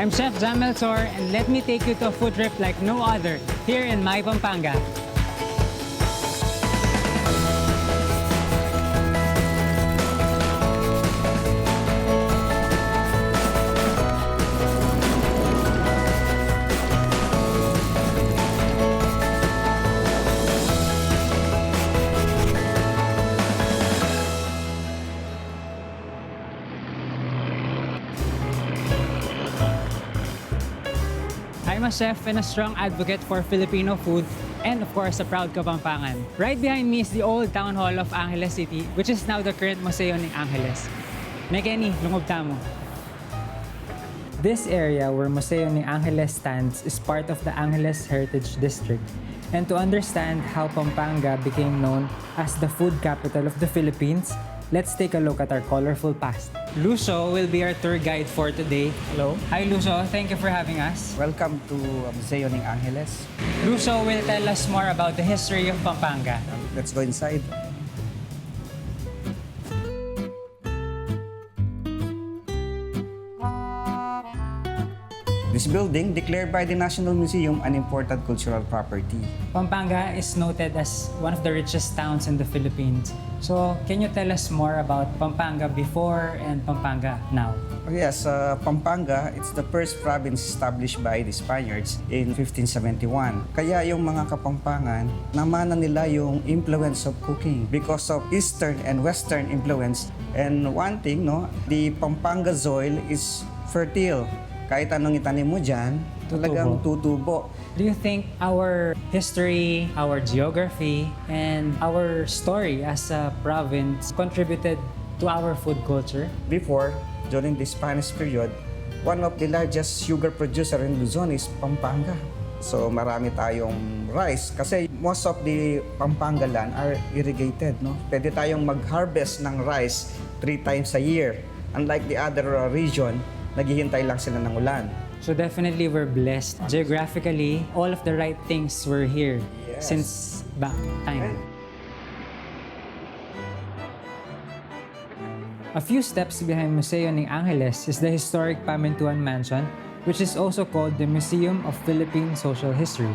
I'm Chef Jam Melchor, and let me take you to a food trip like no other here in my Pampanga. I'm a chef and a strong advocate for Filipino food and of course a proud Kapampangan. Right behind me is the old town hall of Angeles City, which is now the current Museo ng Angeles. Nekeni, lungog tamo. This area where Museo ng Angeles stands is part of the Angeles Heritage District. And to understand how Pampanga became known as the food capital of the Philippines, let's take a look at our colorful past. Lucio will be our tour guide for today. Hello. Hi Lucio, thank you for having us. Welcome to Museo ng Angeles. Lucio will tell us more about the history of Pampanga. Let's go inside. This building, declared by the National Museum an important cultural property. Pampanga is noted as one of the richest towns in the Philippines. So, can you tell us more about Pampanga before and Pampanga now? Yes, Pampanga, it's the first province established by the Spaniards in 1571. Kaya yung mga Kapampangan, namana nila yung influence of cooking because of Eastern and Western influence. And one thing, no, the Pampanga soil is fertile. Kahit anong itanim mo dyan, talagang tutubo. Do you think our history, our geography, and our story as a province contributed to our food culture? Before, during the Spanish period, one of the largest sugar producer in Luzon is Pampanga. So marami tayong rice kasi most of the Pampanga land are irrigated. No? Pwede tayong mag-harvest ng rice 3 times a year. Unlike the other region, naghihintay lang sila ng ulan. So definitely we're blessed. Geographically, all of the right things were here since back time. A few steps behind Museo ng Angeles is the historic Pamintuan Mansion, which is also called the Museum of Philippine Social History.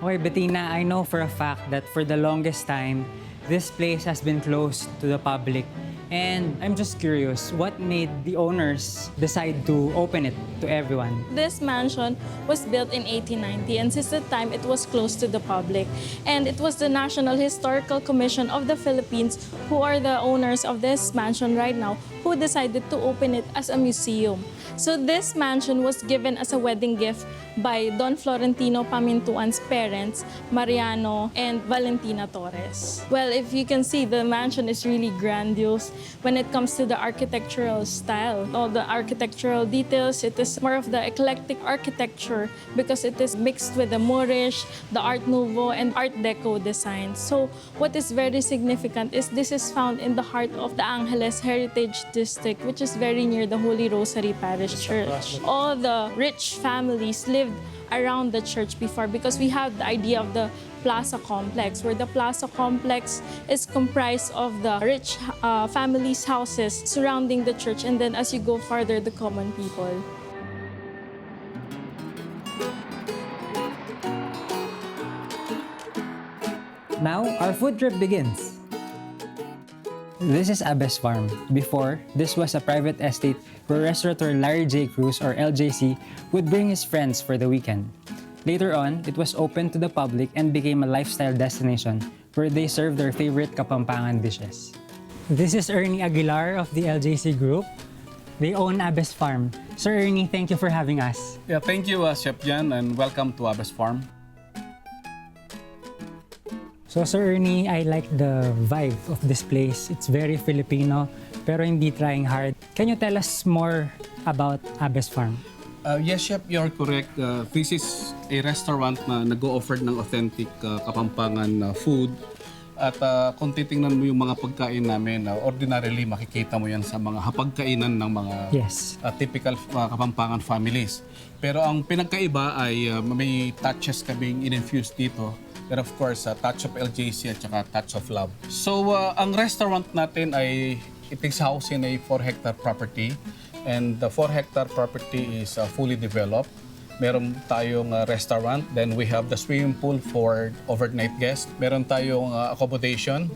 Okay, Bettina, I know for a fact that for the longest time, this place has been closed to the public. And I'm just curious, what made the owners decide to open it to everyone? This mansion was built in 1890, and since that time it was closed to the public. And it was the National Historical Commission of the Philippines, who are the owners of this mansion right now, who decided to open it as a museum. So this mansion was given as a wedding gift by Don Florentino Pamintuan's parents, Mariano and Valentina Torres. Well, if you can see, the mansion is really grandiose when it comes to the architectural style. All the architectural details, it is more of the eclectic architecture because it is mixed with the Moorish, the Art Nouveau, and Art Deco designs. So what is very significant is this is found in the heart of the Angeles Heritage District, which is very near the Holy Rosary Parish Church. All the rich families lived around the church before because we have the idea of the Plaza Complex, where the Plaza Complex is comprised of the rich families' houses surrounding the church, and then as you go farther, the common people. Now, our food trip begins. This is Abbas Farm. Before, this was a private estate where restaurateur Larry J. Cruz, or LJC, would bring his friends for the weekend. Later on, it was opened to the public and became a lifestyle destination where they serve their favorite Kapampangan dishes. This is Ernie Aguilar of the LJC Group. They own Abbas Farm. Sir Ernie, thank you for having us. Yeah, thank you, Chef Jan, and welcome to Abbas Farm. So Sir Ernie, I like the vibe of this place. It's very Filipino, pero hindi trying hard. Can you tell us more about Abbas Farm? Yes, Chef, you're correct. This is a restaurant na nag-o-offer ng authentic Kapampangan food. At kung titingnan mo yung mga pagkain namin, ordinarily makikita mo yan sa mga hapagkainan ng mga typical Kapampangan families. Pero ang pinagkaiba ay may touches kaming in-infuse dito. But of course, touch of LJC at saka touch of love. So, ang restaurant natin ay It is housed in a 4-hectare property, and the 4-hectare property is fully developed. Meron tayong restaurant, then we have the swimming pool for overnight guests. Meron tayong accommodation.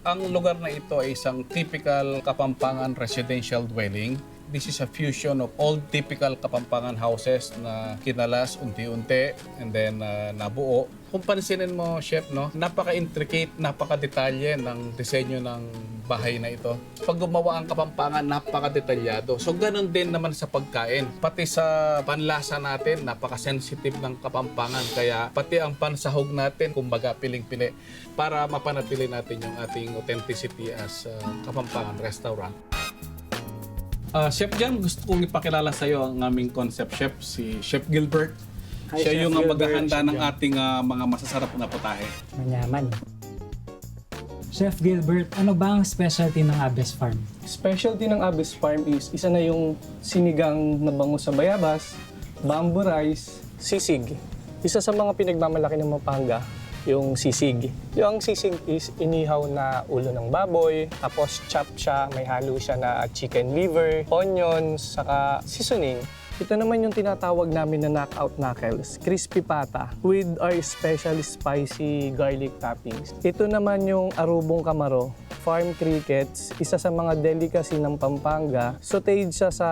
Ang lugar na ito ay isang typical Kapampangan residential dwelling. This is a fusion of all typical Kapampangan houses na kinalas unti-unti and then nabuo. Kung pansinin mo, Chef, no, napaka-intricate, napaka-detalye ng disenyo ng bahay na ito. Pag gumawa ang Kapampangan, napaka-detalyado. So, ganun din naman sa pagkain. Pati sa panlasa natin, napaka-sensitive ng Kapampangan. Kaya pati ang pansahog natin, kumbaga piling-pili, para mapanatili natin yung ating authenticity as Kapampangan restaurant. Chef Jam, gusto kong ipakilala sa iyo ang aming concept chef, si Chef Gilbert. Hi, Siya Chef yung Gilbert, maghahanda Chef ng Jam. ating mga masasarap na putahe. Manyaman. Chef Gilbert, ano ba ang specialty ng Abes Farm? Specialty ng Abes Farm is isa na yung sinigang na bangus sa bayabas, bamboo rice, sisig. Isa sa mga pinagmamalaki ng Pampanga, yung sisig. Yung sisig is inihaw na ulo ng baboy, tapos chop siya, may halo siya na chicken liver, onions, saka seasoning. Ito naman yung tinatawag namin na knockout knuckles, crispy pata with our special spicy garlic toppings. Ito naman yung arubong kamaro, farm crickets, isa sa mga delicacy ng Pampanga. Sauteed siya sa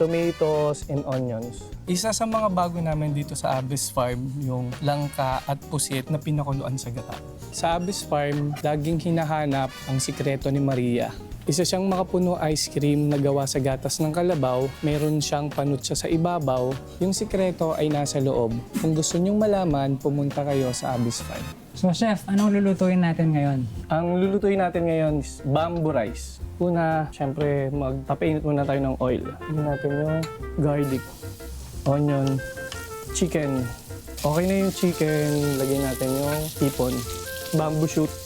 tomatoes and onions. Isa sa mga bago namin dito sa Abes Farm, yung langka at pusit na pinakuluan sa gata. Sa Abes Farm, laging hinahanap ang sikreto ni Maria. Isa siyang makapuno ice cream na gawa sa gatas ng kalabaw. Meron siyang panutsa sa ibabaw. Yung sikreto ay nasa loob. Kung gusto niyong malaman, pumunta kayo sa Abes Farm. So Chef, anong lulutuin natin ngayon? Ang lulutuin natin ngayon is bamboo rice. Una, syempre, magpapainit muna tayo ng oil. Tingnan natin yung garlic, onion, chicken. Okay na yung chicken, lagyan natin yung tipon, bamboo shoots.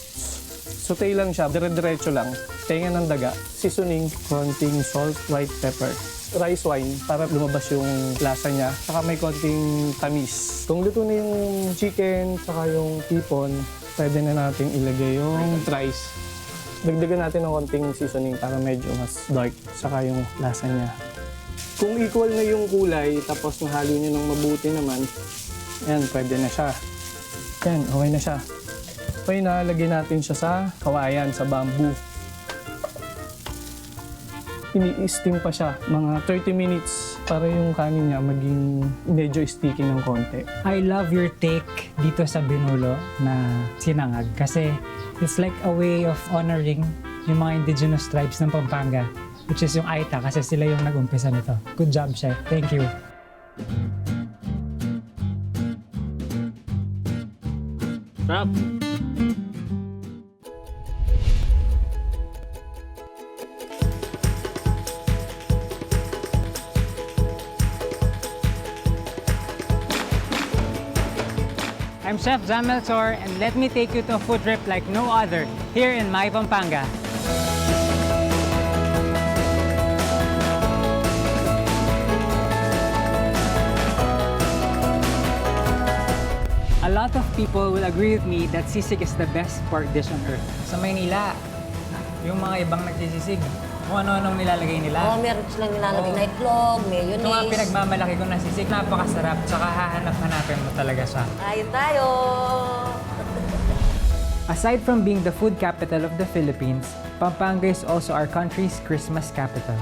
Saute lang siya, dire-diretso lang. Tenga ng daga, seasoning, konting salt, white pepper. Rice wine para lumabas yung lasa niya. Saka may konting tamis. Kung luto na yung chicken, saka yung tipon, pwede na natin ilagay yung rice. Dagdagan natin ng konting seasoning para medyo mas dark. Saka yung lasa niya. Kung equal na yung kulay, tapos nahalo niyo ng mabuti naman, ayan, pwede na siya. Ayan, okay na siya. Okay na, lagyan natin siya sa kawayan, sa bamboo. Ini-steam pa siya, mga 30 minutes para yung kanin niya maging medyo sticky ng konti. I love your take dito sa binulo na sinangag kasi it's like a way of honoring yung mga indigenous tribes ng Pampanga, which is yung Aita kasi sila yung nag-umpisa nito. Good job, Chef. Thank you. Sarap! I'm Chef Jam Melchor and let me take you to a food trip like no other here in my Pampanga. A lot of people will agree with me that sisig is the best pork dish on earth. Sa Maynila, yung mga ibang nagsisisig, kung ano-anong nilalagay nila. Oo, meron silang nilalagay na itlog, mayonnaise. Ito nga pinagmamalaki ko na sisig, napakasarap, tsaka hahanap-hanapin mo talaga siya. Ayun tayo! Aside from being the food capital of the Philippines, Pampanga is also our country's Christmas capital.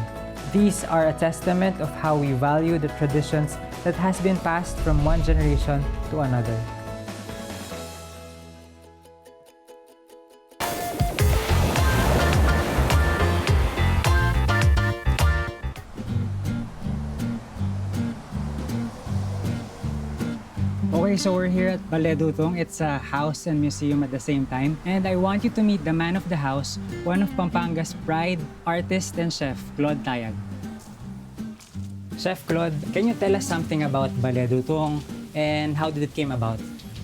These are a testament of how we value the traditions that has been passed from one generation to another. Okay, so we're here at Baledutong. It's a house and museum at the same time. And I want you to meet the man of the house, one of Pampanga's pride, artist and chef, Claude Tayag. Chef Claude, can you tell us something about Baledutong and how did it came about?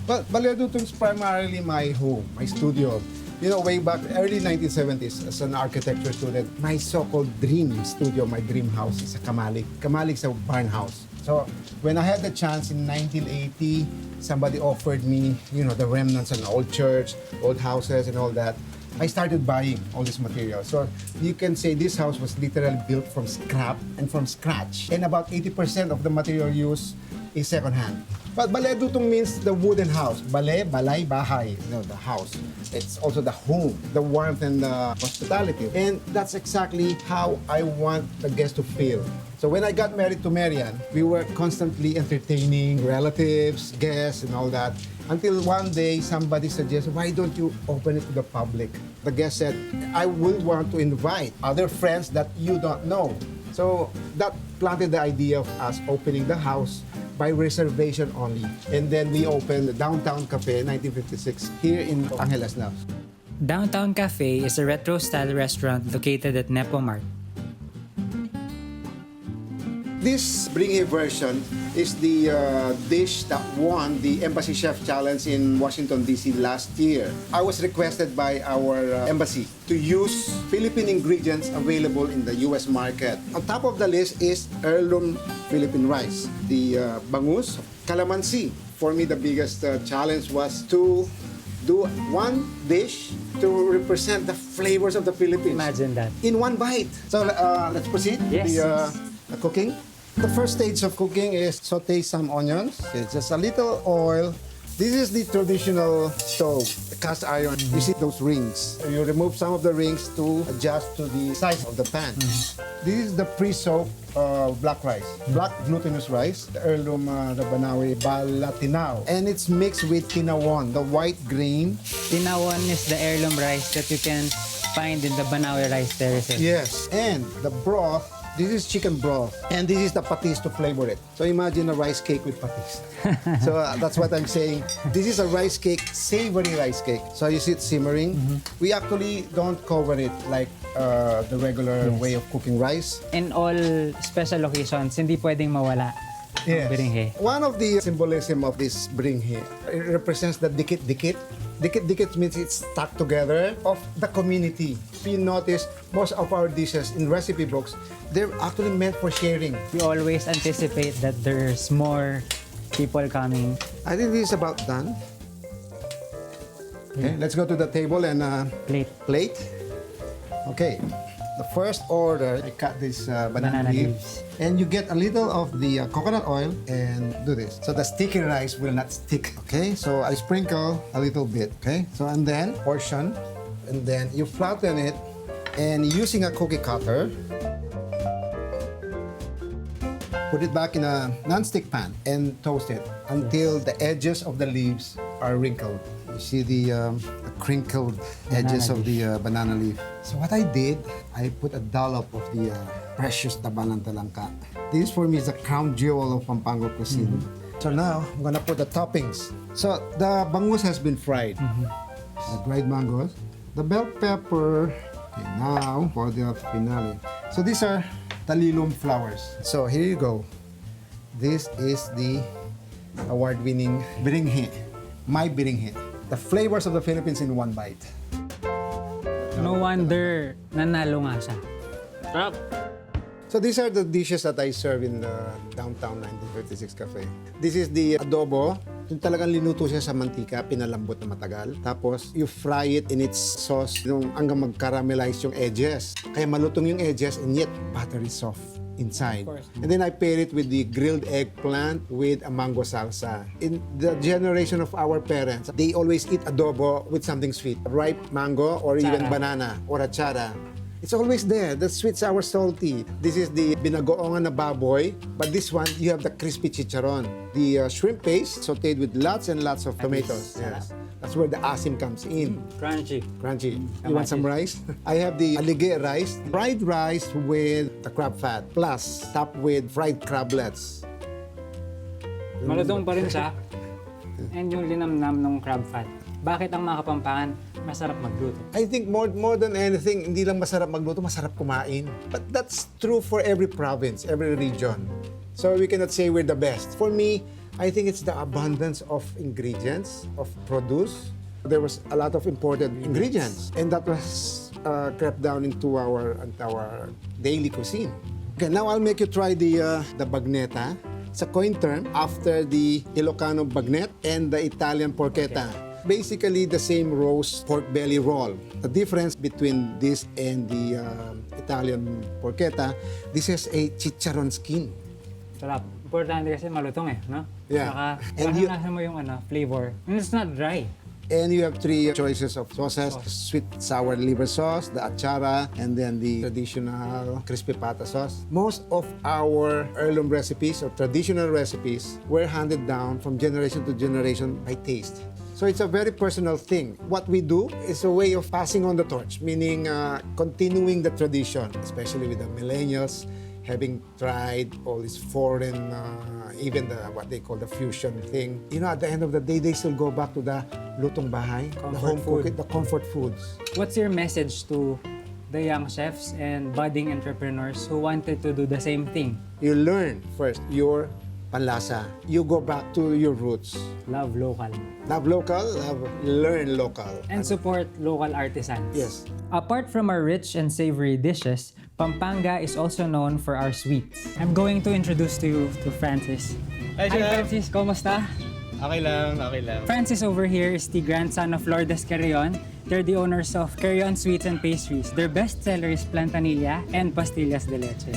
Well, Baledutong is primarily my home, my studio. You know, way back early 1970s, as an architecture student, my so-called dream studio, my dream house is a Kamalig. Kamalig is a barn house. So when I had the chance in 1980, somebody offered me, the remnants of an old church, old houses and all that. I started buying all this material. So you can say this house was literally built from scrap and from scratch. And about 80% of the material used is secondhand. But balay dutong means the wooden house. Balay, balay, bahay, the house. It's also the home, the warmth and the hospitality. And that's exactly how I want the guests to feel. So when I got married to Marian, we were constantly entertaining relatives, guests, and all that. Until one day, somebody suggested, why don't you open it to the public? The guest said, I will want to invite other friends that you don't know. So that planted the idea of us opening the house by reservation only. And then we opened the Downtown Cafe, 1956, here in Angeles now. Downtown Cafe is a retro-style restaurant located at Nepo Mart. This Bring version is the dish that won the Embassy Chef Challenge in Washington, D.C. last year. I was requested by our embassy to use Philippine ingredients available in the U.S. market. On top of the list is heirloom Philippine rice, the bangus, calamansi. For me, the biggest challenge was to do one dish to represent the flavors of the Philippines. Imagine that. In one bite. So let's proceed with the cooking. The first stage of cooking is saute some onions. It's just a little oil. This is the traditional stove, the cast iron. You see those rings. You remove some of the rings to adjust to the size of the pan. This is the pre-soaked black rice, black glutinous rice, the heirloom Rabanawi Balatinao. And it's mixed with tinawon, the white grain. Tinawon is the heirloom rice that you can find in the Banawe rice terraces. Yes. And the broth, this is chicken broth, and this is the patis to flavor it. So imagine a rice cake with patis. So that's what I'm saying. This is a rice cake, savory rice cake. So you see it simmering. We actually don't cover it like the regular way of cooking rice. In all special occasions, hindi pwedeng mawala ang biringhe. One of the symbolism of this bringhe, it represents the dikit-dikit. Dikit-dikit means it's stuck together of the community. If you notice, most of our dishes in recipe books, they're actually meant for sharing. We always anticipate that there's more people coming. I think this is about done. Okay, let's go to the table and plate. Okay, the first order, I cut this banana leaves. And you get a little of the coconut oil and do this. So the sticky rice will not stick. Okay, so I sprinkle a little bit. Okay, so and then portion. And then you flatten it and using a cookie cutter, put it back in a non-stick pan and toast it until the edges of the leaves are wrinkled. You see the crinkled edges of the banana leaf. So what I did, I put a dollop of the precious tabalang talangka. This for me is the crown jewel of Pampanga cuisine. So now, I'm gonna put the toppings. So the bangus has been fried. The dried mangoes, the bell pepper. Okay, now for the finale. So these are talilom flowers. So here you go. This is the award-winning biringhe, my biringhe. The flavors of the Philippines in one bite. No wonder nanalo nga siya. So these are the dishes that I serve in the Downtown 1956 Cafe. This is the adobo. Yung talagang linuto siya sa mantika, pinalambot na matagal. Tapos, you fry it in its sauce hanggang mag-caramelize yung edges. Kaya malutong yung edges and yet buttery soft inside. And then I pair it with the grilled eggplant with a mango salsa. In the generation of our parents, they always eat adobo with something sweet. Ripe mango or even banana or achara. It's always there, the sweet, sour, salty. This is the binagoongan na baboy, but this one, you have the crispy chicharon. The shrimp paste sauteed with lots and lots of tomatoes. Yes. That's where the asim comes in. Crunchy. Crunchy. You want some rice? I have the alige rice, fried rice with the crab fat, plus topped with fried crablets. Malutong pa rin siya. And yung linamnam ng crab fat. Bakit ang mga Kapampangan masarap magluto? I think more than anything, hindi lang masarap magluto, masarap kumain. But that's true for every province, every region. So we cannot say we're the best. For me, I think it's the abundance of ingredients, of produce. There was a lot of imported ingredients, and that was crept down into our daily cuisine. Okay, now I'll make you try the bagneta. It's a coin term after the Ilocano bagnet and the Italian porchetta. Basically the same roast pork belly roll. The difference between this and the Italian porchetta, this is a chicharon skin. Sarap. Importante kasi malutong eh, no? Yeah. Saka, And nasa mo yung flavor. And it's not dry. And you have 3 choices of sauces: sweet sour liver sauce, the achara, and then the traditional crispy pata sauce. Most of our heirloom recipes or traditional recipes were handed down from generation to generation by taste. So it's a very personal thing. What we do is a way of passing on the torch, meaning continuing the tradition, especially with the millennials, having tried all this foreign, even what they call the fusion thing. You know, at the end of the day, they still go back to the lutong bahay, the home cooking, the comfort foods. What's your message to the young chefs and budding entrepreneurs who wanted to do the same thing? You learn first your panlasa. You go back to your roots. Love local. Love local, learn local. And support local artisans. Yes. Apart from our rich and savory dishes, Pampanga is also known for our sweets. I'm going to introduce to you to Francis. Hi, Chef. Francis. Kumusta? Okay lang, okay lang. Francis over here is the grandson of Lourdes Carrion. They're the owners of Carrion Sweets and Pastries. Their best seller is Plantanilla and Pastillas de Leche.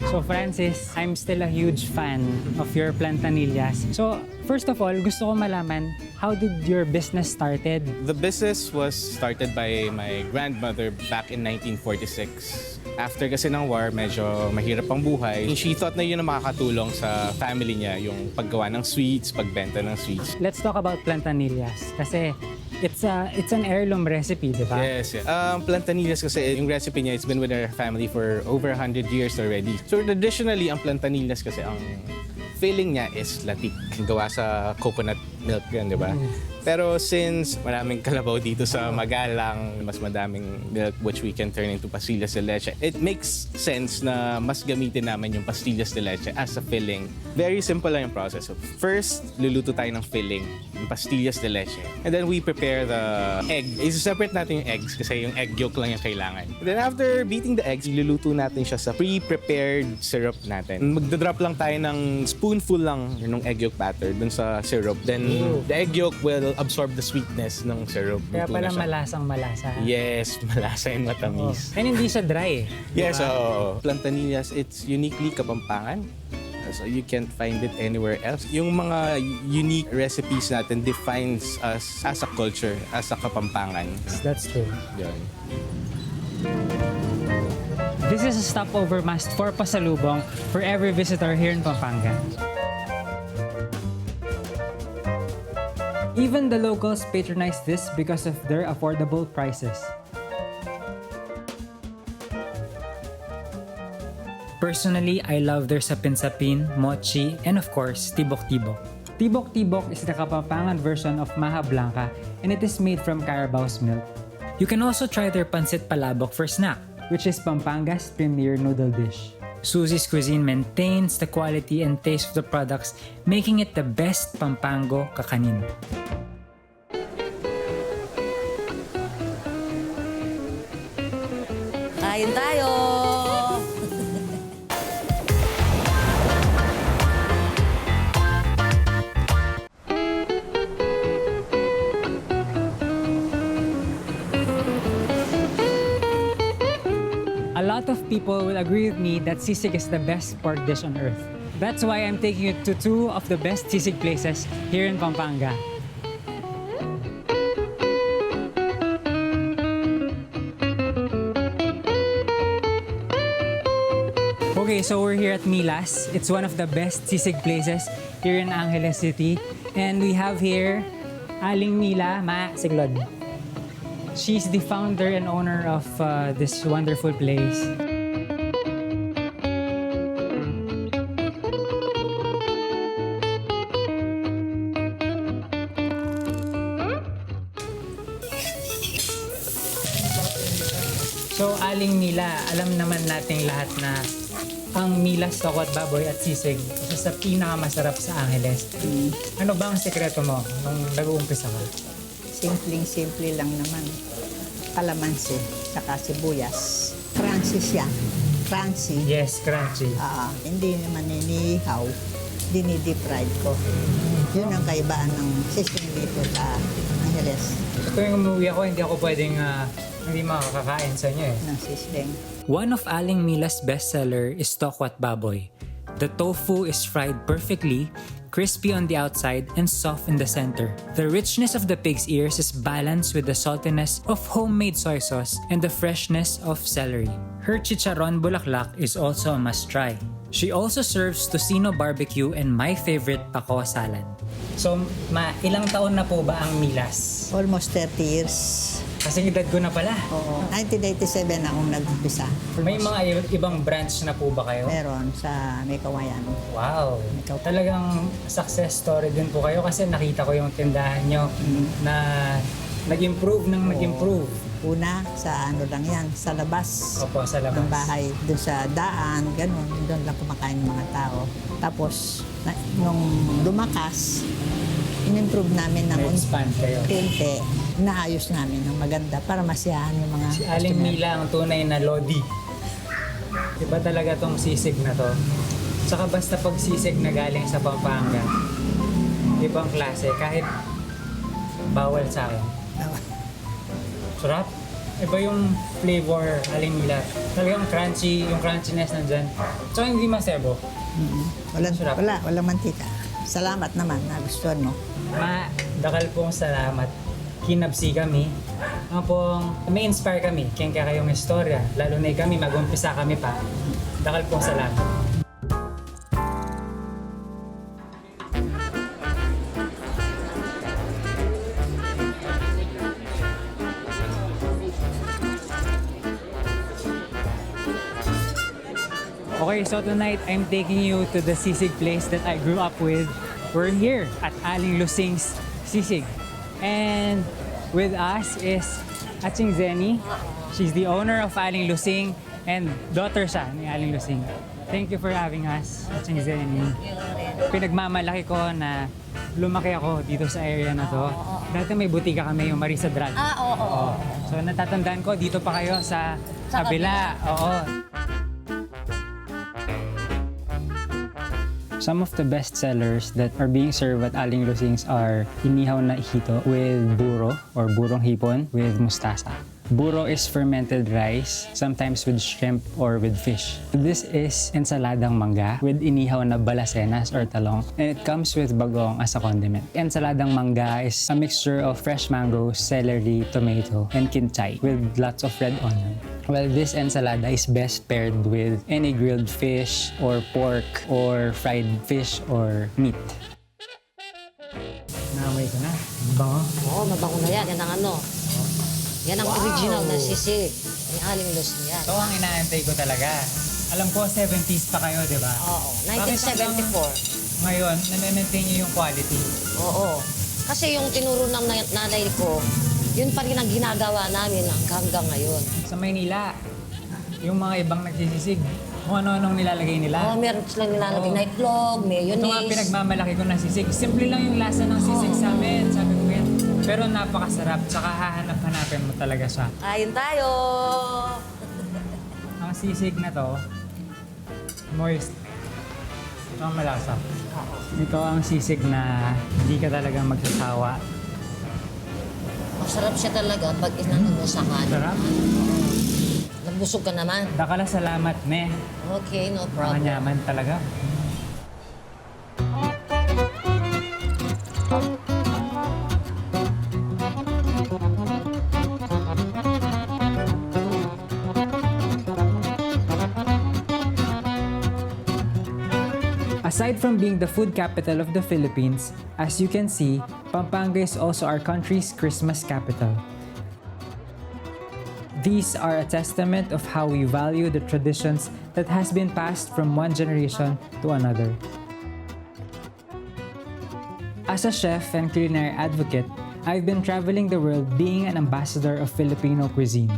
So Francis, I'm still a huge fan of your plantanillas. So first of all, gusto ko malaman, how did your business started? The business was started by my grandmother back in 1946. After kasi ng war, medyo mahirap ang buhay. She thought na yun ang makakatulong sa family niya, yung paggawa ng sweets, pagbenta ng sweets. Let's talk about plantanillas kasi it's an heirloom recipe, di ba? Yes, yes. Plantanillas kasi, yung recipe niya, it's been with our family for over 100 years already. So traditionally, ang plantanillas kasi, ang filling niya is latik. Gawa sa coconut milk yan, di ba? Pero since maraming kalabaw dito sa Magalang, mas madaming milk which we can turn into pastillas de leche, it makes sense na mas gamitin namin yung pastillas de leche as a filling. Very simple lang yung process. So first, luluto tayo ng filling, yung pastillas de leche. And then we prepare the egg. I-separate natin yung eggs kasi yung egg yolk lang yung kailangan. And then after beating the eggs, iluluto natin siya sa pre-prepared syrup natin. Magdadrop lang tayo ng spoonful lang ng egg yolk batter dun sa syrup. Then the egg yolk will absorb the sweetness ng syrup. Kaya Luto na pala siya. malasang-malasa. Yes, malasa and matamis. And hindi siya dry eh. Yes, so Plantanillas, it's uniquely Kapampangan. So you can't find it anywhere else. Yung mga unique recipes natin defines us as a culture, as a Kapampangan. That's true. Yun. This is a stopover must for pasalubong for every visitor here in Pampanga. Even the locals patronize this because of their affordable prices. Personally, I love their sapin-sapin, mochi, and of course, tibok-tibok. Tibok-tibok is the Kapampangan version of Maha Blanca and it is made from Carabao's milk. You can also try their pancit palabok for snack, which is Pampanga's premier noodle dish. Susie's Cuisine maintains the quality and taste of the products, making it the best Pampango kakanin. Kain tayo! A lot of people will agree with me that sisig is the best pork dish on earth. That's why I'm taking you to two of the best sisig places here in Pampanga. Okay, so we're here at Milas. It's one of the best sisig places here in Angeles City. And we have here Aling Mila Ma Siglod. She's the founder and owner of this wonderful place. So, Aling Mila, alam naman nating lahat na ang Milas Tokot Baboy at Sisig, isa sa pinakamasarap sa Angeles. Ano ba ang sekreto mo nung nag-uumpisa ka? Simpleng-simple lang naman. Kalamansi, saka sibuyas. Francis yan. crunchy. Yes, crunchy. Hindi naman inihaw, dinidip fried ko. Yun ang kaibaan ng sisig dito sa Angeles Tuwing umuwi ako, hindi ako pwedeng hindi makakakain sa inyo eh. ng sisig. One of Aling Mila's bestseller is tokwat baboy. The tofu is fried perfectly, crispy on the outside and soft in the center. The richness of the pig's ears is balanced with the saltiness of homemade soy sauce and the freshness of celery. Her chicharon bulaklak is also a must-try. She also serves tocino barbecue and my favorite pako salad. So, ilang taon na po ba ang Milas? Almost 30 years. Kasing edad ko na pala. Oo. 1987 akong nag-umpisa. May mga ibang branch na po ba kayo? Meron sa May Kawayan. Wow! Talagang success story din po kayo kasi nakita ko yung tindahan nyo na nag-improve ng nag-improve. Una, sa ano lang yan, sa labas. Opo, sa labas. Ng bahay, doon sa daan, ganun. Doon lang kumakain ng mga tao. Tapos, nung lumakas, in-improve namin ng Na-expand kayo. unti. Naayos namin ng maganda para masiyahan yung mga Si Aling Mila ang tunay na Lodi. Iba talaga tong sisig na to. Saka basta pag sisig na galing sa Pampanga, ibang klase, kahit bawal sa akin. Sarap. Iba yung flavor, Aling Mila. Talagang crunchy, yung crunchiness nandyan. So hindi masebo. Sarap. Walang mantika. Salamat naman, nagustuhan mo. Dakal pong salamat. Kinabsi kami. Ang pong may inspire kami. Kaya kayong istorya. Lalo na kami, mag-umpisa kami pa. Dakal pong salamat. Okay, so tonight I'm taking you to the sisig place that I grew up with. We're here at Aling Lusing's Sisig. And with us is Aching Zeni. She's the owner of Aling Lusing and daughter siya ni Aling Lusing. Thank you for having us, Aching Zeni. Pinagmamalaki ko na lumaki ako dito sa area na to. Dati may butika kami, yung Marisa Drag. Oo. So natatandaan ko, dito pa kayo sa kabila. Oo. Some of the best sellers that are being served at Aling Lusing's are inihaw na hito with buro or burong hipon with mustasa. Buro is fermented rice, sometimes with shrimp or with fish. This is ensaladang mangga with inihaw na balasenas or talong, and it comes with bagong as a condiment. Ensaladang mangga is a mixture of fresh mango, celery, tomato, and kinchay with lots of red onion. Well, this ensalada is best paired with any grilled fish or pork or fried fish or meat. Naamoy ko na. Bango. Oo, mabango na yan. Yan ang ano. Yan ang original na sisig. May Aling Lusing yan. So, ang inaantay ko talaga. Alam ko, 70s pa kayo, di ba? Oo, Bakit 1974. Ngayon, nane-maintain niyo yung quality. Oo. Kasi yung tinuro ng nanay ko, yun pa rin ang ginagawa namin hanggang ngayon. Sa Maynila, yung mga ibang nagsisisig, kung ano-anong nilalagay nila. Oo, meron silang nilalagay na itlog, mayonnaise. Ito nga pinagmamalaki ko ng sisig. Simple lang yung lasa ng sisig sa amin, sabi ko yan. Pero napakasarap, tsaka hahanap-hanapin mo talaga siya. Kain tayo! Ang sisig na to, moist. Ito ang malasa. Ito ang sisig na hindi ka talaga magsasawa. Masarap siya talaga pag inano mo sa kanin. Sarap. Nabusog ka naman. Dakala salamat, ne. Okay, no problem. Manyaman talaga. Aside from being the food capital of the Philippines, as you can see, Pampanga is also our country's Christmas capital. These are a testament of how we value the traditions that has been passed from one generation to another. As a chef and culinary advocate, I've been traveling the world being an ambassador of Filipino cuisine.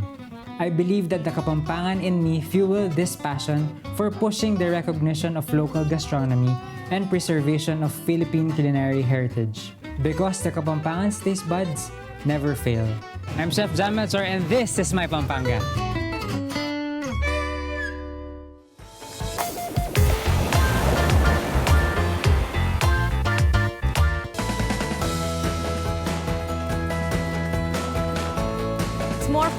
I believe that the Kapampangan in me fueled this passion for pushing the recognition of local gastronomy and preservation of Philippine culinary heritage. Because the Kapampangan's taste buds never fail. I'm Chef Jam Melchor and this is my Pampanga.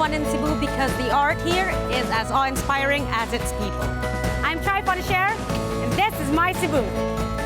fun in Cebu because the art here is as awe-inspiring as its people. I'm Chai Share, and this is my Cebu.